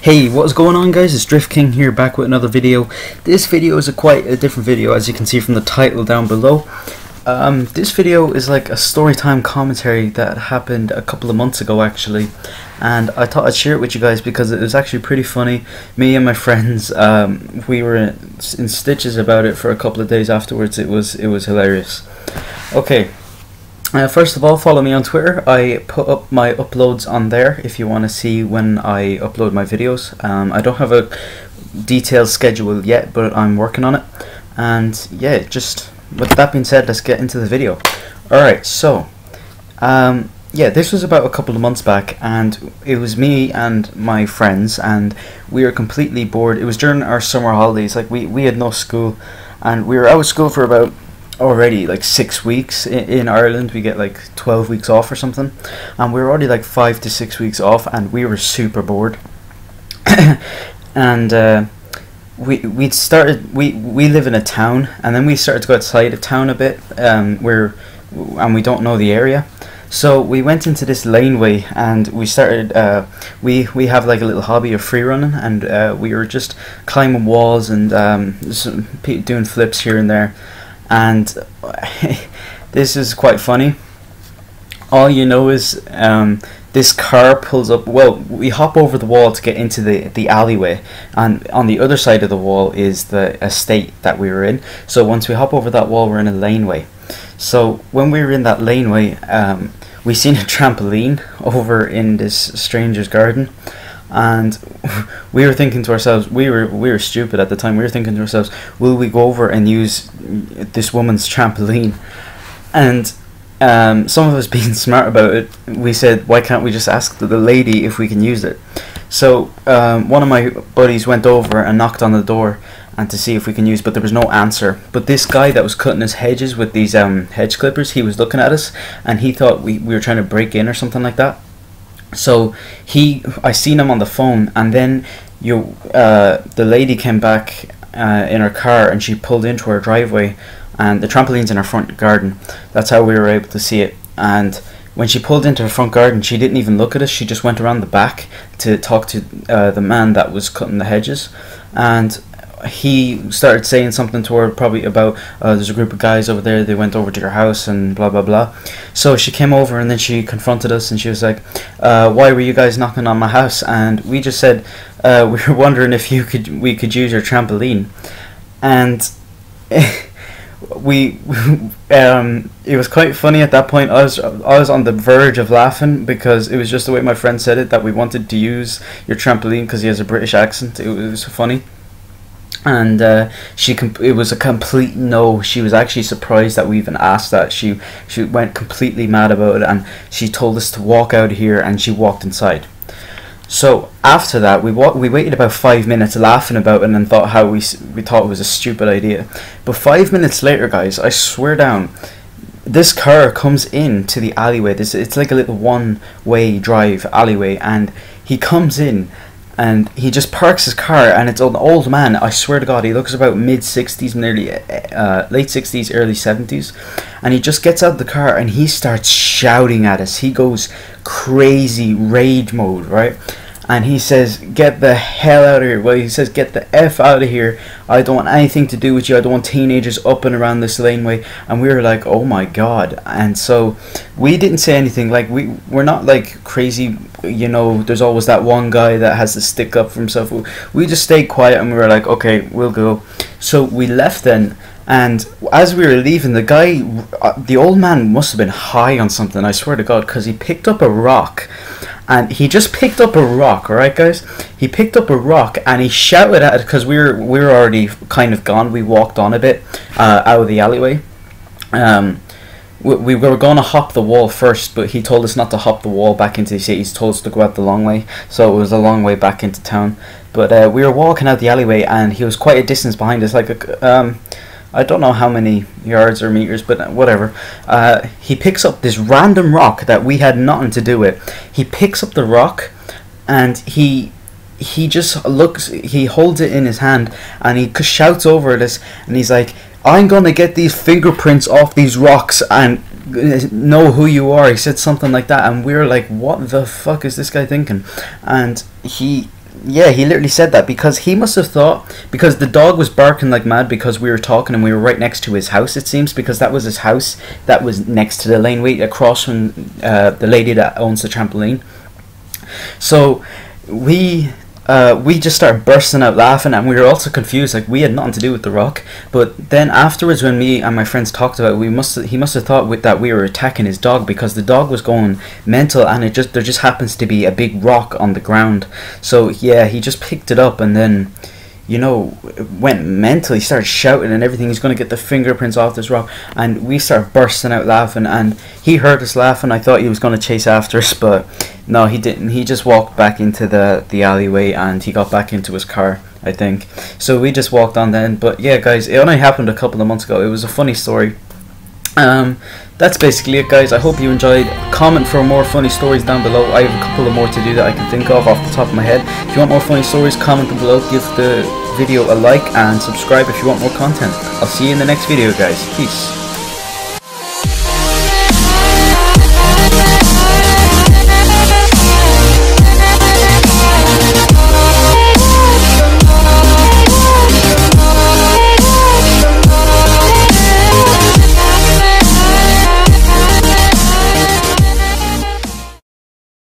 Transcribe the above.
Hey, what's going on, guys? It's Drift King here, back with another video. This video is quite a different video, as you can see from the title down below. This video is like a storytime commentary that happened a couple of months ago, actually, and I thought I'd share it with you guys because it was actually pretty funny. Me and my friends, we were in stitches about it for a couple of days afterwards. It was hilarious. Okay. First of all, follow me on Twitter. I put up my uploads on there if you want to see when I upload my videos. I don't have a detailed schedule yet, but I'm working on it. And yeah, just with that being said, let's get into the video. Alright, so yeah, this was about a couple of months back, and it was me and my friends, and we were completely bored. It was during our summer holidays. Like we had no school, and we were out of school for about already like 6 weeks. In Ireland we get like 12 weeks off or something, and we were already like 5 to 6 weeks off, and we were super bored. And we live in a town, and then we started to go outside of town a bit, and we don't know the area, so we went into this laneway, and we started we have like a little hobby of free running, and we were just climbing walls and doing flips here and there. And this is quite funny. All you know is this car pulls up. Well, we hop over the wall to get into the alleyway, and on the other side of the wall is the estate that we were in. So once we hop over that wall, we're in a laneway. So when we were in that laneway, we seen a trampoline over in this stranger's garden. And we were thinking to ourselves, we were stupid at the time, we were thinking to ourselves, will we go over and use this woman's trampoline? And some of us being smart about it, we said, why can't we just ask the lady if we can use it? So one of my buddies went over and knocked on the door and to see if we can use, but there was no answer. But this guy that was cutting his hedges with these hedge clippers, he was looking at us, and he thought we were trying to break in or something like that. So I seen him on the phone, and then the lady came back in her car, and she pulled into our driveway, and the trampoline's in our front garden. That's how we were able to see it. And when she pulled into her front garden, she didn't even look at us. She just went around the back to talk to the man that was cutting the hedges, and he started saying something to her, probably about there's a group of guys over there, they went over to your house and blah blah blah. So she came over, and then she confronted us, and she was like, why were you guys knocking on my house? And we just said, we were wondering if we could use your trampoline. And it was quite funny at that point. I was on the verge of laughing, because it was just the way my friend said it, that we wanted to use your trampoline because he has a British accent. It was funny. And it was a complete no. She was actually surprised that we even asked that. She went completely mad about it, and she told us to walk out of here, and she walked inside. So after that, we waited about 5 minutes laughing about it, and thought how we thought it was a stupid idea. But 5 minutes later, guys, I swear down, this car comes into the alleyway. It's like a little one-way drive alleyway, and he comes in, and he just parks his car, and it's an old man. I swear to God, he looks about mid-60s, nearly late 60s, early 70s, and he just gets out of the car, and he starts shouting at us. He goes crazy rage mode, right? And he says, get the hell out of here. Well, he says, get the F out of here. I don't want anything to do with you. I don't want teenagers up and around this laneway. And we were like, oh my God. And so we didn't say anything. Like, we're not like crazy, you know, there's always that one guy that has to stick up for himself. We just stayed quiet, and we were like, okay, we'll go. So we left then. And as we were leaving, the guy, the old man must have been high on something, I swear to God, because he picked up a rock. And he just picked up a rock, alright guys? He picked up a rock, and he shouted at it, because we were already kind of gone. We walked on a bit out of the alleyway. We were going to hop the wall first, but he told us not to hop the wall back into the city. He told us to go out the long way, so it was a long way back into town. But we were walking out the alleyway, and he was quite a distance behind us, like I don't know how many yards or meters, but whatever. He picks up this random rock that we had nothing to do with. He picks up the rock, and he just looks, he holds it in his hand, and he shouts over at us, and he's like, I'm gonna get these fingerprints off these rocks and know who you are. He said something like that, and we were like, what the fuck is this guy thinking? And he Yeah, he literally said that because he must have thought, because the dog was barking like mad because we were talking and we were right next to his house, it seems, because that was his house that was next to the laneway across from the lady that owns the trampoline. So we just started bursting out laughing, and we were also confused, like we had nothing to do with the rock. But then afterwards, when me and my friends talked about it, he must have thought that we were attacking his dog, because the dog was going mental, and there just happens to be a big rock on the ground. So yeah, he just picked it up and then, you know, went mental. He started shouting and everything. He's going to get the fingerprints off this rock. And we started bursting out laughing. And he heard us laughing. I thought he was going to chase after us, but no, he didn't. He just walked back into the alleyway and he got back into his car, I think. So we just walked on then. But yeah, guys, it only happened a couple of months ago. It was a funny story. That's basically it, guys. I hope you enjoyed. Comment for more funny stories down below. I have a couple of more to do that I can think of off the top of my head. If you want more funny stories, comment them below, give the video a like, and subscribe if you want more content. I'll see you in the next video, guys. Peace.